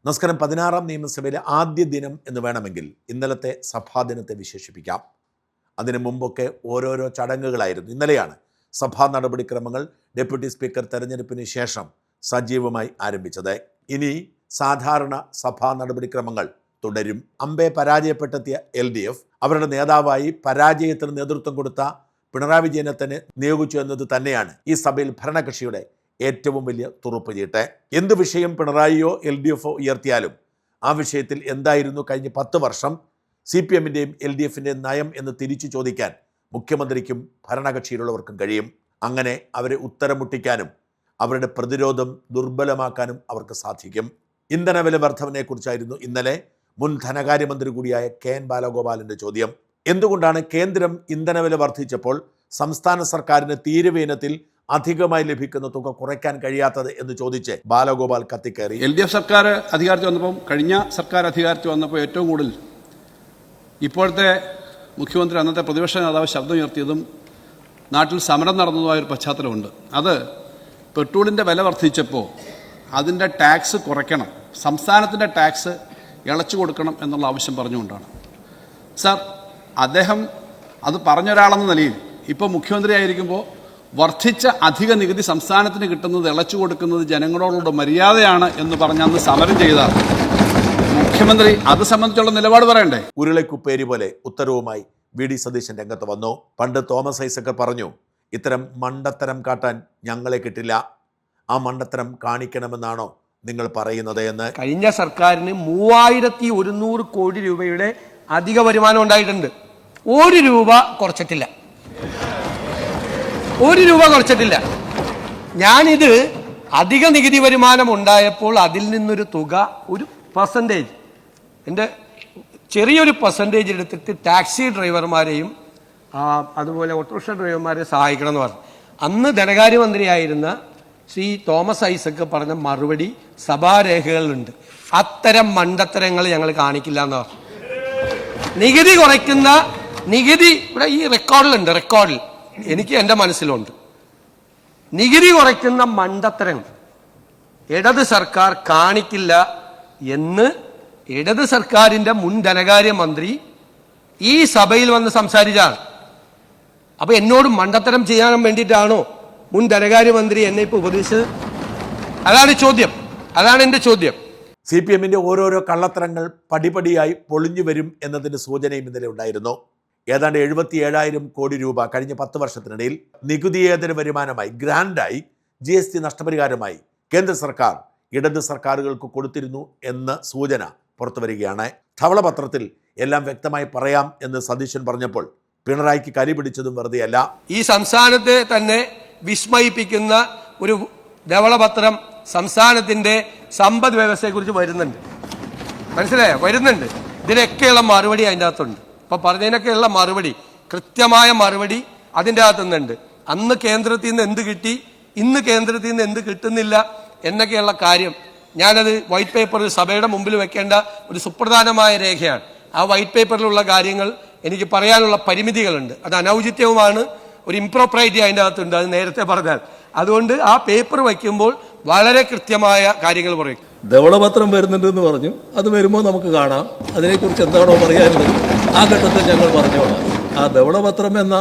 നമസ്കാരം. 16ാം നിയമസഭയിലെ ആദ്യ ദിനം എന്ന് വേണമെങ്കിൽ ഇന്നലത്തെ സഭാദിനത്തെ വിശേഷിപ്പിക്കാം. അതിനു മുമ്പൊക്കെ ഓരോരോ ചടങ്ങുകളായിരുന്നു. ഇന്നലെയാണ് സഭാ നടപടിക്രമങ്ങൾ ഡെപ്യൂട്ടി സ്പീക്കർ തെരഞ്ഞെടുപ്പിന് ശേഷം സജീവമായി ആരംഭിച്ചത്. ഇനി സാധാരണ സഭാ നടപടിക്രമങ്ങൾ തുടരും. അമ്പെ പരാജയപ്പെട്ടെത്തിയ LDF അവരുടെ നേതാവായി പരാജയത്തിന് നേതൃത്വം കൊടുത്ത പിണറായി വിജയനെ തന്നെ നിയോഗിച്ചു എന്നത് തന്നെയാണ് ഈ സഭയിൽ ഭരണകക്ഷിയുടെ ഏറ്റവും വലിയ തുറുപ്പ് ചീട്ട്. എന്ത് വിഷയം പിണറായിയോ LDFോ ഉയർത്തിയാലും ആ വിഷയത്തിൽ എന്തായിരുന്നു കഴിഞ്ഞ 10 വർഷം CPMൻ്റെയും LDFൻ്റെയും നയം എന്ന് തിരിച്ചു ചോദിക്കാൻ മുഖ്യമന്ത്രിക്കും ഭരണകക്ഷിയിലുള്ളവർക്കും കഴിയും. അങ്ങനെ അവരെ ഉത്തരം മുട്ടിക്കാനും അവരുടെ പ്രതിരോധം ദുർബലമാക്കാനും അവർക്ക് സാധിക്കും. ഇന്ധനവില വർധനയെക്കുറിച്ചായിരുന്നു ഇന്നലെ മുൻ ധനകാര്യമന്ത്രി കൂടിയായ KN ബാലഗോപാലിൻ്റെ ചോദ്യം. എന്തുകൊണ്ടാണ് കേന്ദ്രം ഇന്ധനവില വർദ്ധിച്ചപ്പോൾ സംസ്ഥാന സർക്കാരിന് തീരുവ ഇനത്തിൽ അധികമായി ലഭിക്കുന്ന തുക കുറയ്ക്കാൻ കഴിയാത്തത് എന്ന് ചോദിച്ച് ബാലഗോപാൽ കത്തിക്കയറി. LDF സർക്കാർ അധികാരത്തിൽ വന്നപ്പോൾ, കഴിഞ്ഞ സർക്കാർ അധികാരത്തിൽ വന്നപ്പോൾ ഏറ്റവും കൂടുതൽ ഇപ്പോഴത്തെ മുഖ്യമന്ത്രി, അന്നത്തെ പ്രതിപക്ഷ നേതാവ് ശബ്ദം ഉയർത്തിയതും നാട്ടിൽ സമരം നടന്നതുമായ ഒരു പശ്ചാത്തലമുണ്ട്. അത് പെട്രോളിൻ്റെ വില വർദ്ധിച്ചപ്പോൾ അതിൻ്റെ ടാക്സ് കുറയ്ക്കണം, സംസ്ഥാനത്തിൻ്റെ ടാക്സ് ഇളച്ചു കൊടുക്കണം എന്നുള്ള ആവശ്യം പറഞ്ഞുകൊണ്ടാണ്. സാർ, അദ്ദേഹം അത് പറഞ്ഞൊരാളെന്ന നിലയിൽ ഇപ്പോൾ മുഖ്യമന്ത്രി ആയിരിക്കുമ്പോൾ വർദ്ധിച്ച അധിക നികുതി സംസ്ഥാനത്തിന് കിട്ടുന്നത് ഇളച്ചു കൊടുക്കുന്നത് ജനങ്ങളോടുള്ള മര്യാദയാണ് എന്ന് പറഞ്ഞ് അന്ന് സമരം ചെയ്ത മുഖ്യമന്ത്രി അത് സംബന്ധിച്ചുള്ള നിലപാട് പറയണ്ടേ? ഉരുളക്കുപ്പേരി പോലെ ഉത്തരവുമായി VD സതീശൻ രംഗത്ത് വന്നു. പണ്ട് തോമസ് ഐസക് പറഞ്ഞു, ഇത്തരം മണ്ടത്തരം കാട്ടാൻ ഞങ്ങളെ കിട്ടില്ല, ആ മണ്ടത്തരം കാണിക്കണമെന്നാണോ നിങ്ങൾ പറയുന്നത് എന്ന്. കഴിഞ്ഞ സർക്കാരിന് 3100 കോടി രൂപയുടെ അധിക വരുമാനം ഉണ്ടായിട്ടുണ്ട്. 1 രൂപ കുറച്ചിട്ടില്ല, 1 രൂപ കുറച്ചിട്ടില്ല. ഞാനിത് അധിക നികുതി വരുമാനം ഉണ്ടായപ്പോൾ അതിൽ നിന്നൊരു തുക, ഒരു പെർസെൻറ്റേജ്, എൻ്റെ ചെറിയൊരു പെർസെൻറ്റേജ് എടുത്തിട്ട് ടാക്സി ഡ്രൈവർമാരെയും അതുപോലെ ഓട്ടോറിക്ഷ ഡ്രൈവർമാരെ സഹായിക്കണം എന്ന് പറഞ്ഞു. അന്ന് ധനകാര്യമന്ത്രിയായിരുന്ന ശ്രീ തോമസ് ഐസക് പറഞ്ഞ മറുപടി സഭാരേഖകളിലുണ്ട്. അത്തരം മണ്ടത്തരങ്ങൾ ഞങ്ങൾ കാണിക്കില്ല എന്ന് പറഞ്ഞു. നികുതി കുറയ്ക്കുന്ന നികുതി ഇവിടെ ഈ റെക്കോർഡിലുണ്ട്, റെക്കോർഡിൽ എനിക്ക് എൻ്റെ മനസ്സിലുണ്ട്. നികുതി കുറയ്ക്കുന്ന മണ്ടത്തരങ്ങൾ ഇടത് സർക്കാർ കാണിക്കില്ല എന്ന് ഇടത് സർക്കാരിൻ്റെ മുൻ ധനകാര്യമന്ത്രി ഈ സഭയിൽ വന്ന് സംസാരിച്ചാണ്. അപ്പൊ എന്നോട് മണ്ടത്തരം ചെയ്യാൻ വേണ്ടിയിട്ടാണോ മുൻ ധനകാര്യമന്ത്രി എന്നെ ഇപ്പോൾ ഉപദേശിച്ചത്? അതാണ് ചോദ്യം, അതാണ് എൻ്റെ ചോദ്യം. CPMൻ്റെ ഓരോരോ കള്ളത്തരങ്ങൾ പടിപടിയായി പൊളിഞ്ഞു വരും എന്നതിൻ്റെ സൂചനയും ഇന്നലെ ഉണ്ടായിരുന്നു. ഏതാണ്ട് 77,000 കോടി രൂപ കഴിഞ്ഞ 10 വർഷത്തിനിടയിൽ നികുതിയേതര വരുമാനമായി, ഗ്രാൻഡായി, GST നഷ്ടപരിഹാരമായി കേന്ദ്ര സർക്കാർ ഇടത് സർക്കാരുകൾക്ക് കൊടുത്തിരുന്നു എന്ന സൂചന പുറത്തു വരികയാണ്. ധവളപത്രത്തിൽ എല്ലാം വ്യക്തമായി പറയാം എന്ന് സതീശൻ പറഞ്ഞപ്പോൾ പിണറായിക്ക് കരി പിടിച്ചതും വെറുതെയല്ല. ഈ സംസ്ഥാനത്തെ തന്നെ വിസ്മയിപ്പിക്കുന്ന ഒരു ധവളപത്രം സംസ്ഥാനത്തിന്റെ സമ്പദ് വ്യവസ്ഥയെക്കുറിച്ച് വരുന്നുണ്ട്. മനസ്സിലായോ? വരുന്നുണ്ട്. ഇതിനൊക്കെയുള്ള മറുപടി അതിൻ്റെ അകത്തുണ്ട്. ഇപ്പൊ പറഞ്ഞതിനൊക്കെയുള്ള മറുപടി, കൃത്യമായ മറുപടി അതിൻ്റെ അകത്തുനിന്നുണ്ട്. അന്ന് കേന്ദ്രത്തിൽ നിന്ന് എന്ത് കിട്ടി, ഇന്ന് കേന്ദ്രത്തിൽ നിന്ന് എന്ത് കിട്ടുന്നില്ല എന്നൊക്കെയുള്ള കാര്യം ഞാനത് വൈറ്റ് പേപ്പറിൽ സഭയുടെ മുമ്പിൽ വെക്കേണ്ട ഒരു സുപ്രധാനമായ രേഖയാണ്. ആ വൈറ്റ് പേപ്പറിലുള്ള കാര്യങ്ങൾ എനിക്ക് പറയാനുള്ള പരിമിതികളുണ്ട്. അത് അനൗചിത്യവുമാണ്, ഒരു ഇംപ്രോപ്രൈറ്റി അതിൻ്റെ അകത്തുണ്ട്, അത് നേരത്തെ പറഞ്ഞാൽ. അതുകൊണ്ട് ആ പേപ്പർ വയ്ക്കുമ്പോൾ വളരെ കൃത്യമായ കാര്യങ്ങൾ പറയും. ധവളപത്രം വരുന്നുണ്ടെന്ന് പറഞ്ഞു, അത് വരുമ്പോൾ നമുക്ക് കാണാം. അതിനെക്കുറിച്ച് എന്താണോ പറയാനുള്ളത് ആ ഘട്ടത്തിൽ ഞങ്ങൾ പറഞ്ഞോളാം. ആ ധവളപത്രം എന്ന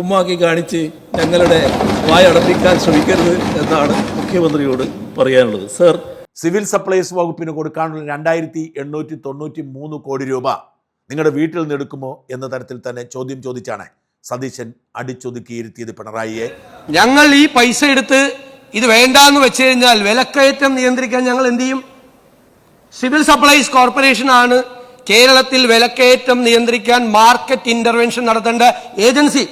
ഉമ്മാക്കി കാണിച്ച് ഞങ്ങളുടെ വായടപ്പിക്കാൻ ശ്രമിക്കരുത് എന്നാണ് മുഖ്യമന്ത്രിയോട് പറയാനുള്ളത്. സർ, സിവിൽ സപ്ലൈസ് വകുപ്പിന് കൊടുക്കാനുള്ള 2,893 കോടി രൂപ നിങ്ങളുടെ വീട്ടിൽ നിന്ന് എടുക്കുമോ എന്ന തരത്തിൽ തന്നെ ചോദ്യം ചോദിച്ചാണ് സതീശൻ അടിച്ചൊതുക്കിയിരുത്തിയത് പിണറായിയെ. ഞങ്ങൾ ഈ പൈസ എടുത്ത് ഇത് വേണ്ടാന്ന് വെച്ച് കഴിഞ്ഞാൽ വിലക്കയറ്റം നിയന്ത്രിക്കാൻ ഞങ്ങൾ എന്ത് ചെയ്യും? സിവിൽ സപ്ലൈസ് കോർപ്പറേഷൻ ആണ് കേരളത്തിൽ വിലക്കയറ്റം നിയന്ത്രിക്കാൻ മാർക്കറ്റ് ഇന്റർവെൻഷൻ നടത്തേണ്ട ഏജൻസി.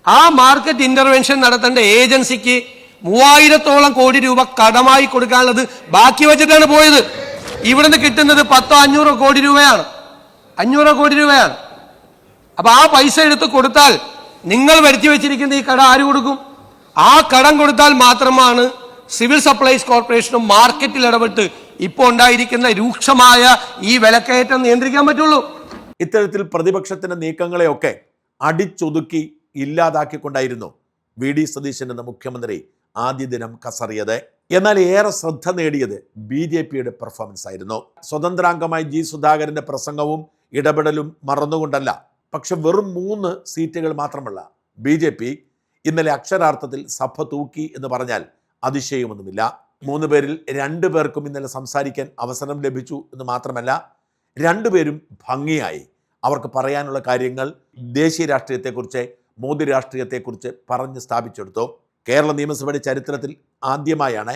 ആ മാർക്കറ്റ് ഇന്റർവെൻഷൻ നടത്തേണ്ട ഏജൻസിക്ക് 3000-ഓളം കോടി രൂപ കടമായി കൊടുക്കാനുള്ളത് ബാക്കി വെച്ചിട്ടാണ് പോയത്. ഇവിടുന്ന് കിട്ടുന്നത് 100-500 കോടി രൂപയാണ്, 500 കോടി രൂപയാണ്. അപ്പൊ ആ പൈസ എടുത്ത് കൊടുത്താൽ നിങ്ങൾ വരുത്തി വെച്ചിരിക്കുന്ന ഈ കടം ആര് കൊടുക്കും? ആ കടം കൊടുത്താൽ മാത്രമാണ് സിവിൽ സപ്ലൈസ് കോർപ്പറേഷനും മാർക്കറ്റിൽ ഇടപെട്ട് ഇപ്പോൾ ഉണ്ടായിരിക്കുന്ന രൂക്ഷമായ ഈ വിലക്കയറ്റം നിയന്ത്രിക്കാൻ പറ്റുള്ളൂ. ഇത്തരത്തിൽ പ്രതിപക്ഷത്തിന്റെ നീക്കങ്ങളെയൊക്കെ അടിച്ചൊതുക്കി ഇല്ലാതാക്കിക്കൊണ്ടായിരുന്നു VD സതീശൻ എന്ന മുഖ്യമന്ത്രി ആദ്യ ദിനം കസറിയത്. എന്നാൽ ഏറെ ശ്രദ്ധ നേടിയത് BJPയുടെ പെർഫോമൻസ് ആയിരുന്നു. സ്വതന്ത്രാംഗമായി G. സുധാകരന്റെ പ്രസംഗവും ഇടപെടലും മറന്നുകൊണ്ടല്ല, പക്ഷെ വെറും 3 സീറ്റുകൾ മാത്രമല്ല BJP ഇന്നലെ അക്ഷരാർത്ഥത്തിൽ സഭ തൂക്കി എന്ന് പറഞ്ഞാൽ അതിശയമൊന്നുമില്ല. 3 പേരിൽ 2 പേർക്കും ഇന്നലെ സംസാരിക്കാൻ അവസരം ലഭിച്ചു എന്ന് മാത്രമല്ല, 2 പേരും ഭംഗിയായി അവർക്ക് പറയാനുള്ള കാര്യങ്ങൾ ദേശീയ രാഷ്ട്രീയത്തെക്കുറിച്ച്, മോദി രാഷ്ട്രീയത്തെക്കുറിച്ച് പറഞ്ഞ് സ്ഥാപിച്ചെടുത്തു. കേരള നിയമസഭയുടെ ചരിത്രത്തിൽ ആദ്യമായാണ്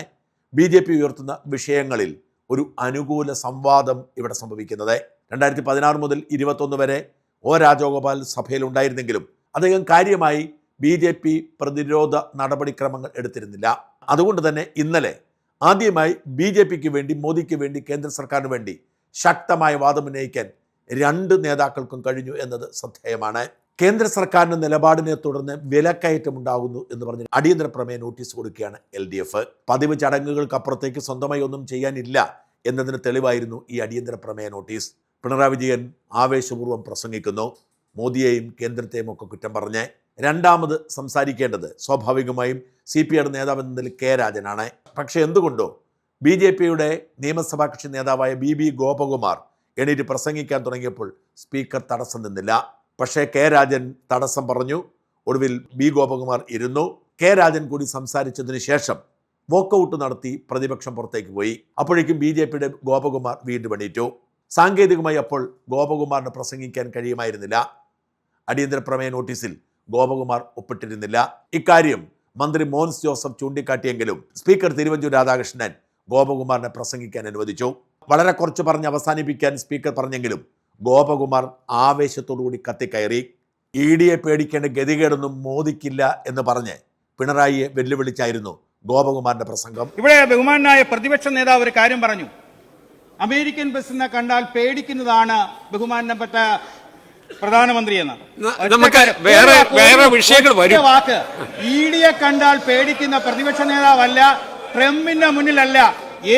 BJP ഉയർത്തുന്ന വിഷയങ്ങളിൽ ഒരു അനുകൂല സംവാദം ഇവിടെ സംഭവിക്കുന്നത്. 2016 മുതൽ 21 വരെ രാജഗോപാൽ സഭയിലുണ്ടായിരുന്നെങ്കിലും അദ്ദേഹം കാര്യമായി BJP പ്രതിരോധ നടപടിക്രമങ്ങൾ എടുത്തിരുന്നില്ല. അതുകൊണ്ട് തന്നെ ഇന്നലെ ആദ്യമായി BJPക്ക് വേണ്ടി, മോദിക്ക് വേണ്ടി, കേന്ദ്ര സർക്കാരിന് വേണ്ടി ശക്തമായ വാദമുന്നയിക്കാൻ 2 നേതാക്കൾക്കും കഴിഞ്ഞു എന്നത് ശ്രദ്ധേയമാണ്. കേന്ദ്ര സർക്കാരിൻ്റെ നിലപാടിനെ തുടർന്ന് വിലക്കയറ്റമുണ്ടാകുന്നു എന്ന് പറഞ്ഞ് അടിയന്തര പ്രമേയ നോട്ടീസ് കൊടുക്കുകയാണ് LDF. പതിവ് ചടങ്ങുകൾക്കപ്പുറത്തേക്ക് സ്വന്തമായി ഒന്നും ചെയ്യാനില്ല എന്നതിന് തെളിവായിരുന്നു ഈ അടിയന്തര പ്രമേയ നോട്ടീസ്. പിണറായി വിജയൻ ആവേശപൂർവ്വം പ്രസംഗിക്കുന്നു. മോദിയെയും കേന്ദ്രത്തെയും ഒക്കെ കുറ്റം പറഞ്ഞ് രണ്ടാമത് സംസാരിക്കേണ്ടത് സ്വാഭാവികമായും CPIയുടെ നേതാവ് എന്ന നിലയിൽ K. രാജനാണ്. പക്ഷേ എന്തുകൊണ്ടോ BJPയുടെ നിയമസഭാ കക്ഷി നേതാവായ BB ഗോപകുമാർ എണീറ്റ് പ്രസംഗിക്കാൻ തുടങ്ങിയപ്പോൾ സ്പീക്കർ തടസ്സം നിന്നില്ല. പക്ഷേ K. രാജൻ തടസ്സം പറഞ്ഞു. ഒടുവിൽ B. ഗോപകുമാർ ഇരുന്നു. K. രാജൻ കൂടി സംസാരിച്ചതിന് ശേഷം വോക്കൗട്ട് നടത്തി പ്രതിപക്ഷം പുറത്തേക്ക് പോയി. അപ്പോഴേക്കും BJPയുടെ ഗോപകുമാർ വീണ്ടും എണീറ്റു. സാങ്കേതികമായി അപ്പോൾ ഗോപകുമാറിന് പ്രസംഗിക്കാൻ കഴിയുമായിരുന്നില്ല. അടിയന്തര പ്രമേയ നോട്ടീസിൽ ഗോപകുമാർ ഒപ്പിട്ടിരുന്നില്ല. ഇക്കാര്യം മന്ത്രി മോൻസ് ജോസഫ് ചൂണ്ടിക്കാട്ടിയെങ്കിലും സ്പീക്കർ തിരുവഞ്ചൂർ രാധാകൃഷ്ണൻ ഗോപകുമാറിനെ പ്രസംഗിക്കാൻ അനുവദിച്ചു. വളരെ കുറച്ച് പറഞ്ഞ് അവസാനിപ്പിക്കാൻ സ്പീക്കർ പറഞ്ഞെങ്കിലും ഗോപകുമാർ ആവേശത്തോടുകൂടി കത്തിക്കയറി. EDയെ പേടിക്കേണ്ട ഗതികേടൊന്നും മോദിക്കില്ല എന്ന് പറഞ്ഞ് പിണറായിയെ വെല്ലുവിളിച്ചായിരുന്നു ഗോപകുമാറിന്റെ പ്രസംഗം. ഇവിടെ ബഹുമാനായ പ്രതിപക്ഷ നേതാവ് ഒരു കാര്യം പറഞ്ഞു. അമേരിക്കൻ ബസ്സിനെ കണ്ടാൽ പേടിക്കുന്നതാണ് ബഹുമാനപ്പെട്ട പ്രധാനമന്ത്രി എന്ന്. നമുക്ക് വേറെ വിഷയങ്ങൾ വരും. വാക്ക് EDയെ കണ്ടാൽ പേടിക്കുന്ന പ്രതിപക്ഷ നേതാവല്ല, ട്രംപിന്റെ മുന്നിലല്ല,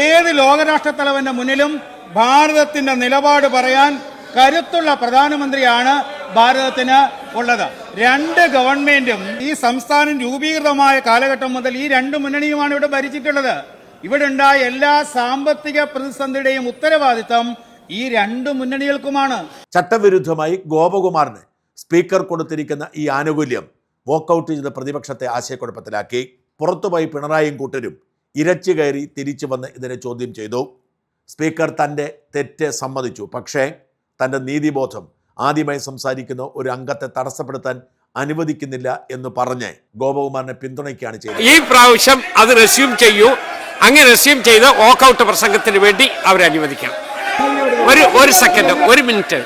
ഏത് ലോകരാഷ്ട്ര തലവന്റെ മുന്നിലും ഭാരതത്തിന്റെ നിലപാട് പറയാൻ കരുത്തുള്ള പ്രധാനമന്ത്രിയാണ് ഭാരതത്തിന് ഉള്ളത്. 2 ഗവൺമെന്റും ഈ സംസ്ഥാനം രൂപീകൃതമായ കാലഘട്ടം മുതൽ ഈ 2 മുന്നണിയുമാണ് ഇവിടെ ഭരിച്ചിട്ടുള്ളത്. ഇവിടെ ഉണ്ടായ എല്ലാ സാമ്പത്തിക പ്രതിസന്ധിയുടെയും ഉത്തരവാദിത്തം ഈ 2 മുന്നണികൾക്കുമാണ്. ചട്ടവിരുദ്ധമായി ഗോപകുമാറിന് സ്പീക്കർ കൊടുത്തിരിക്കുന്ന ഈ ആനുകൂല്യം വോക്കൌട്ട് ചെയ്ത പ്രതിപക്ഷത്തെ ആശയക്കുഴപ്പത്തിലാക്കി. പുറത്തുപോയി പിണറായിയും കൂട്ടരും ഇരച്ചു കയറി തിരിച്ചു വന്ന് ഇതിനെ ചോദ്യം ചെയ്തു. സ്പീക്കർ തൻ്റെ തെറ്റ് സമ്മതിച്ചു. പക്ഷേ തൻ്റെ നീതിബോധം ആദ്യമായി സംസാരിക്കുന്ന ഒരു അംഗത്തെ തടസ്സപ്പെടുത്താൻ അനുവദിക്കുന്നില്ല എന്ന് പറഞ്ഞ് ഗോപകുമാറിനെ പിന്തുണയ്ക്കുകയാണ് ചെയ്തത്. ഈ പ്രാവശ്യം അത് റെസ്യൂം ചെയ്യൂ. അങ്ങനെ റെസ്യൂം ചെയ്ത് വോക്കൌട്ട് പ്രസംഗത്തിന് വേണ്ടി അവരെ അനുവദിക്കാം. ഒരു സെക്കൻഡ്, 1 മിനിറ്റ്,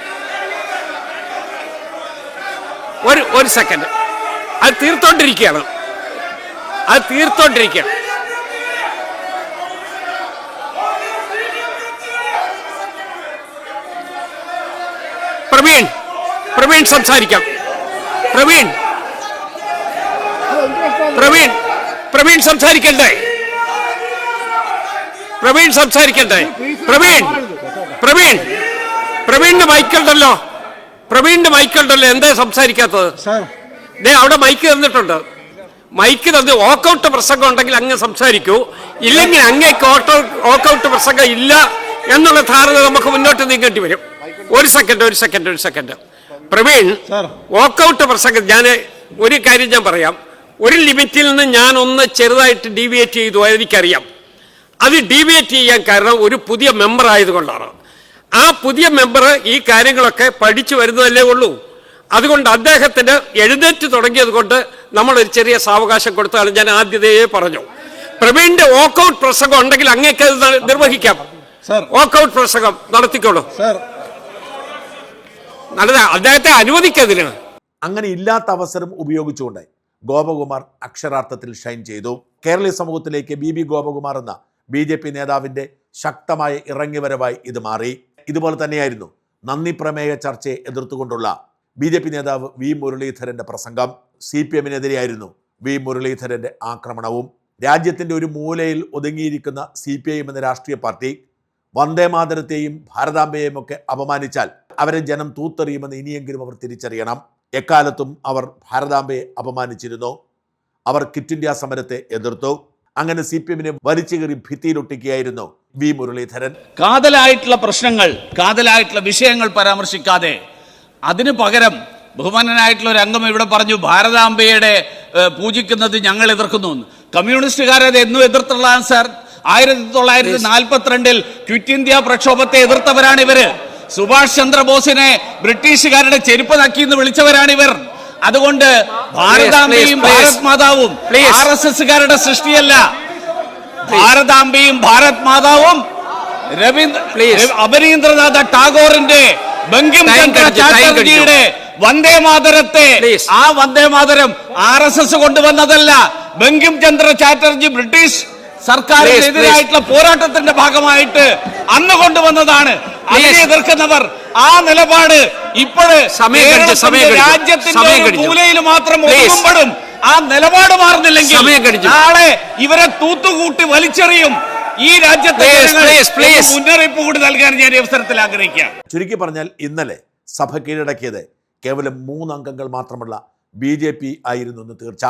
ഒരു സെക്കൻഡ്. അത് തീർത്തോണ്ടിരിക്കുകയാണ്. പ്രവീൺ സംസാരിക്കാം. പ്രവീൺ സംസാരിക്കണ്ടേ? പ്രവീണിന്റെ മൈക്കുണ്ടല്ലോ. എന്താ സംസാരിക്കാത്തത്? അവിടെ മൈക്ക് തന്നിട്ടുണ്ട്. മൈക്ക് തന്ന് വോക്കൌട്ട് പ്രസംഗം ഉണ്ടെങ്കിൽ അങ്ങ് സംസാരിക്കൂ, ഇല്ലെങ്കിൽ അങ്ങേക്ക് വോക്കൌട്ട് പ്രസംഗം ഇല്ല എന്നുള്ള ധാരണ നമുക്ക് മുന്നോട്ട് നീങ്ങേണ്ടി വരും. ഒരു സെക്കൻഡ്. പ്രവീൺ, വോക്കൌട്ട് പ്രസംഗം ഞാൻ ഒരു കാര്യം ഞാൻ പറയാം. ഒരു ലിമിറ്റിൽ നിന്ന് ഞാൻ ഒന്ന് ചെറുതായിട്ട് ഡീവിയേറ്റ് ചെയ്തു, എനിക്കറിയാം. അത് ഡീവിയേറ്റ് ചെയ്യാൻ കാരണം ഒരു പുതിയ മെമ്പർ ആയതുകൊണ്ടാണ്. ആ പുതിയ മെമ്പർ ഈ കാര്യങ്ങളൊക്കെ പഠിച്ചു വരുന്നതല്ലേ ഉള്ളൂ. അതുകൊണ്ട് അദ്ദേഹത്തിന് എഴുന്നേറ്റ് തുടങ്ങിയത് കൊണ്ട് നമ്മളൊരു ചെറിയ സാവകാശം കൊടുത്താണ്. ഞാൻ ആദ്യതയെ പറഞ്ഞു, പ്രവീണിന്റെ വോക്കൌട്ട് പ്രസംഗം ഉണ്ടെങ്കിൽ അങ്ങേക്ക് അത് നിർവഹിക്കാം. വോക്കൌട്ട് പ്രസംഗം നടത്തിക്കോളൂ. നല്ലതാ, അദ്ദേഹത്തെ അനുവദിക്കതിന്. അങ്ങനെ ഇല്ലാത്ത അവസരം ഉപയോഗിച്ചുകൊണ്ട് ഗോപകുമാർ അക്ഷരാർത്ഥത്തിൽ ഷൈൻ ചെയ്തു. കേരളീയ സമൂഹത്തിലേക്ക് BB ഗോപകുമാർ എന്ന BJP നേതാവിൻ്റെ ശക്തമായ ഇറങ്ങിവരവായി ഇത് മാറി. ഇതുപോലെ തന്നെയായിരുന്നു നന്ദി പ്രമേയ ചർച്ചയെ എതിർത്തുകൊണ്ടുള്ള BJP നേതാവ് V. മുരളീധരൻ്റെ പ്രസംഗം. CPMനെതിരെയായിരുന്നു V. മുരളീധരൻ്റെ ആക്രമണവും. രാജ്യത്തിൻ്റെ ഒരു മൂലയിൽ ഒതുങ്ങിയിരിക്കുന്ന CPIM എന്ന രാഷ്ട്രീയ പാർട്ടി വന്ദേമാതരത്തെയും ഭാരതാംബയെയും ഒക്കെ അപമാനിച്ചാൽ അവരെ ജനം തൂത്തെറിയുമെന്ന് ഇനിയെങ്കിലും അവർ തിരിച്ചറിയണം. എക്കാലത്തും അവർ ഭാരതാംബയെ അപമാനിച്ചിരുന്നു. അവർ ക്വിറ്റ് ഇന്ത്യ സമരത്തെ എതിർത്തു. അങ്ങനെ CPM-നെ വലിച്ചു കയറി ഭിത്തിയിലൊട്ടിക്കുകയായിരുന്നു വി മുരളീധരൻ. കാതലായിട്ടുള്ള പ്രശ്നങ്ങൾ, കാതലായിട്ടുള്ള വിഷയങ്ങൾ പരാമർശിക്കാതെ അതിന് പകരം ബഹുമാനനായിട്ടുള്ള ഒരു അംഗം ഇവിടെ പറഞ്ഞു ഭാരതാംബയുടെ പൂജിക്കുന്നത് ഞങ്ങൾ എതിർക്കുന്നു. കമ്മ്യൂണിസ്റ്റുകാരത് എന്നും എതിർത്തുള്ളതാണ് സാർ. 1942 ക്വിറ്റ് ഇന്ത്യ പ്രക്ഷോഭത്തെ എതിർത്തവരാണ് ഇവര്. സുഭാഷ് ചന്ദ്രബോസിനെ ബ്രിട്ടീഷുകാരുടെ ചെരുപ്പ് നക്കിന്ന് വിളിച്ചവരാണിവർ. അതുകൊണ്ട് ഭാരതാംബയും ഭാരത് മാതാവും RSSകാരുടെ സൃഷ്ടിയല്ല. ഭാരതാംബയും ഭാരത് മാതാവും അപരീന്ദ്രനാഥ ടാഗോറിന്റെ ബങ്കിം ചന്ദ്ര ചാറ്റർജിയുടെ വന്ദേ മാതരത്തെ, ആ വന്ദേ മാതരം RSS കൊണ്ടുവന്നതല്ല. ബങ്കിം ചന്ദ്ര ചാറ്റർജി ബ്രിട്ടീഷ് സർക്കാരിനെതിരായിട്ടുള്ള പോരാട്ടത്തിന്റെ ഭാഗമായിട്ട് അന്ന് കൊണ്ടുവന്നതാണ്. അതിനെ എതിർക്കുന്നവർ ആ നിലപാട് ഇപ്പോഴ് രാജ്യത്തിന്റെ മൂലയിൽ മാത്രം ഒതുങ്ങുമ്പോഴും ആ നിലപാട് മാറുന്നില്ലെങ്കിൽ നാളെ ഇവരെ തൂത്തുകൂട്ടി വലിച്ചെറിയും. ഈ രാജ്യത്തെ മുന്നറിയിപ്പ് കൂടി നൽകാൻ ഞാൻ ഈ അവസരത്തിൽ ആഗ്രഹിക്കാം. ചുരുക്കി പറഞ്ഞാൽ ഇന്നലെ സഭ കീഴടക്കിയത് കേവലം 3 അംഗങ്ങൾ മാത്രമുള്ള BJP ആയിരുന്നു എന്ന് തീർച്ച.